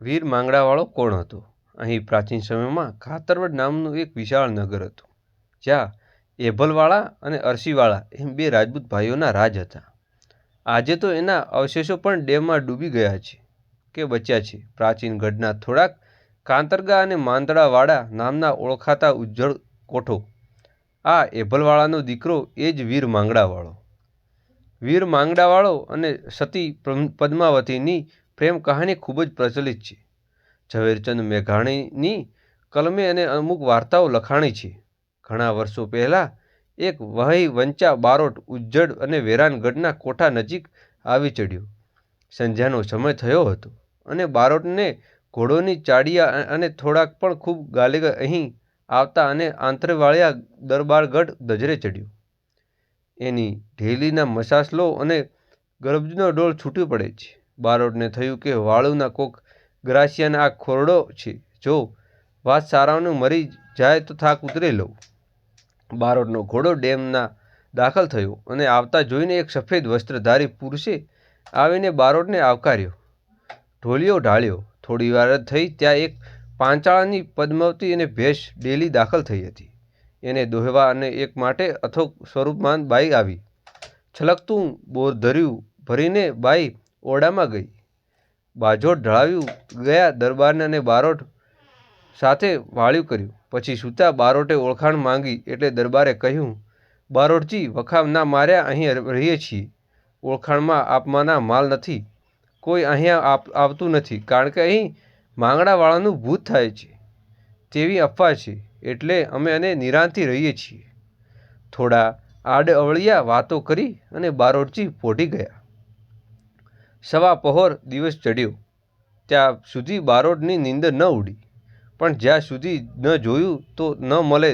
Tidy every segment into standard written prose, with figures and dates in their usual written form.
વીર માંગડાવાળો કોણ હતો? અહીં પ્રાચીન સમયમાં ખાતરવડ નામનું એક વિશાળ નગર હતું, જ્યાં એભલવાળા અને અરસીવાળા એમ બે રાજપૂત ભાઈઓના રાજ હતા. આજે તો એના અવશેષો પણ ડેમમાં ડૂબી ગયા છે કે બચ્યા છે. પ્રાચીન ગઢના થોડાક કાંતરગા અને માંદડાવાળા નામના ઓળખાતા ઉજ્જળ કોઠો. આ એભલવાળાનો દીકરો એ જ વીર માંગડાવાળો. વીર માંગડાવાળો અને સતી પદ્માવતીની પ્રેમ કહાની ખૂબ જ પ્રચલિત છે. ઝવેરચંદ મેઘાણીની કલમે અને અમુક વાર્તાઓ લખાણી છે. ઘણા વર્ષો પહેલાં એક વહઈ વંચા બારોટ ઉજ્જડ અને વેરાનગઢના કોઠા નજીક આવી ચડ્યો. સંધ્યાનો સમય થયો હતો અને બારોટને ઘોડોની ચાડિયા અને થોડાક પણ ખૂબ ગાલે અહીં આવતા અને આંતરવાળિયા દરબારગઢ દજરે ચડ્યો. એની ઢેલીના મસાસલો અને ગરબજનો ડોળ છૂટી પડે છે. બારોટને થયું કે વાળુના કોક ગ્રાસિયાને આ ખોરડો છે, જો વાત સારાનું મરી જાય તો થાક ઉતરી લઉં. બારોટનો ઘોડો ડેમના દાખલ થયો અને આવતા જોઈને એક સફેદ વસ્ત્રધારી પુરુષે આવીને બારોટને આવકાર્યો. ઢોલિયો ઢાળ્યો. થોડી વાર થઈ ત્યાં એક પાંચાળાની પદ્માવતી અને ભેંસ ડેલી દાખલ થઈ હતી. એને દોહવા અને એક માટે અથોક સ્વરૂપમાન બાઈ આવી. છલકતું બોરધર્યું ભરીને બાઈ ઓરડામાં ગઈ. બાજોટ ઢળાવ્યું ગયા દરબારને અને બારોટ સાથે વાળ્યું કર્યું. પછી સૂતા બારોટે ઓળખાણ માંગી એટલે દરબારે કહ્યું, બારોટજી, વખાવ ના માર્યા અહીં રહીએ છીએ. ઓળખાણમાં આપમાના માલ નથી. કોઈ અહીંયા આવતું નથી, કારણ કે અહીં માંગડાવાળાનું ભૂત થાય છે તેવી અફવા છે, એટલે અમે અને નિરાંતથી રહીએ છીએ. થોડા આડઅવળિયા વાતો કરી અને બારોટજી પોઢી ગયા. સવા પહોર દિવસ ચડ્યો ત્યાં સુધી બારોટની નીંદર ન ઉડી, પણ જ્યાં સુધી ન જોયું તો ન મળે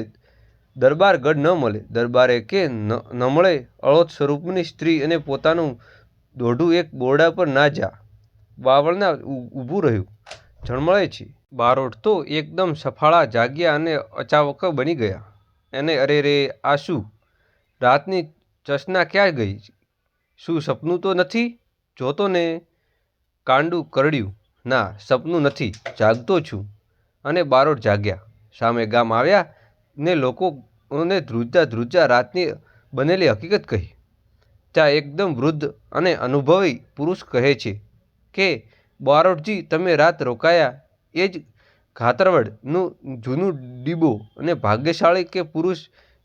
દરબારગઢ ન મળે. દરબારે કે ન મળે અળોત સ્વરૂપની સ્ત્રી અને પોતાનું દોઢું એક બોરડા પર ના જા બાવળના ઊભું રહ્યું ઝળમળે છે. બારોટ તો એકદમ સફાળા જાગ્યા અને અચાવક બની ગયા. એને અરે રે, આ શું? રાતની ચસના ક્યાં ગઈ? શું સપનું તો નથી? જોતો ને. કાંડું કરડ્યું. ના, સપનું નથી, જાગતો છું. અને બારોટ જાગ્યા. સામે ગામ આવ્યા ને લોકોને ધ્રુજતા ધ્રુજતા રાતની બનેલી હકીકત કહી. ત્યાં એકદમ વૃદ્ધ અને અનુભવી પુરુષ કહે છે કે બારોટજી, તમે રાત રોકાયા એ જ ખાતરવડનું જૂનું ડીબો અને ભાગ્યશાળી કે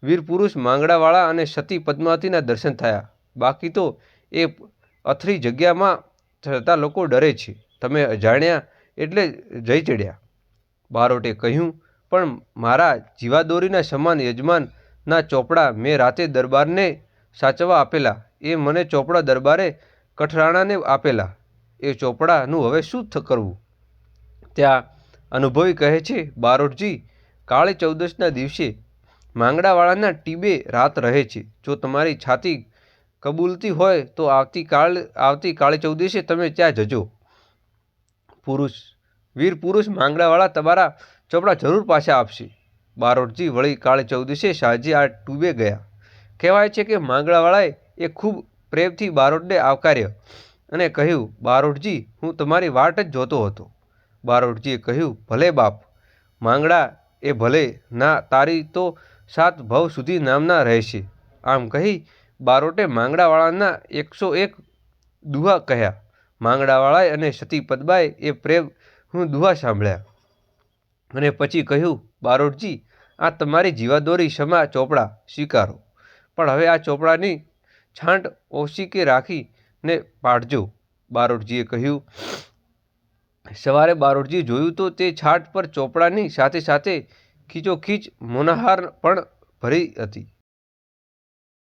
વીર પુરુષ માંગડાવાળા અને સતી પદ્માવતીના દર્શન થયા. બાકી તો એ અથડી જગ્યામાં થતા લોકો ડરે છે. તમે અજાણ્યા એટલે જઈ ચડ્યા. બારોટે કહ્યું, પણ મારા જીવાદોરીના સમાન યજમાનના ચોપડા મેં રાતે દરબારને સાચવવા આપેલા. એ મને ચોપડા દરબારે કઠરાણાને આપેલા. એ ચોપડાનું હવે શું કરવું? ત્યાં અનુભવી કહે છે, બારોટજી, કાળી ચૌદશના દિવસે માંગડાવાળાના ટીબે રાત રહે છે. જો તમારી છાતી કબૂલતી હોય તો આવતી કાળી ચૌદશે તમે ત્યાં જજો. વીર પુરુષ માંગડાવાળા તમારા ચોપડા જરૂર પાછા આપશે. બારોટજી વળી કાળી ચૌદશે સાંજે આ ટીબે ગયા. કહેવાય છે કે માંગડાવાળાએ એ ખૂબ પ્રેમથી બારોટને આવકાર્યો અને કહ્યું, બારોટજી, હું તમારી વાટ જ જોતો હતો. બારોટજીએ કહ્યું, ભલે બાપ માંગડા, એ ભલે ના, તારી તો 7 ભવ સુધી નામના રહેશે. આમ કહી બારોટે માંગડાવાળાના 101 દુહા કહ્યા. માંગડાવાળાએ અને સતી પદ્માએ એ પ્રેમ દુહા સાંભળ્યા અને પછી કહ્યું, બારોટજી, આ તમારી જીવાદોરી સમા ચોપડા સ્વીકારો, પણ હવે આ ચોપડાની છાંટ ઓશીકે રાખીને પાડજો. બારોટજીએ કહ્યું. સવારે બારોટજીએ જોયું તો તે છાટ પર ચોપડાની સાથે સાથે ખીચોખીચ મોનાહાર પણ ભરી હતી.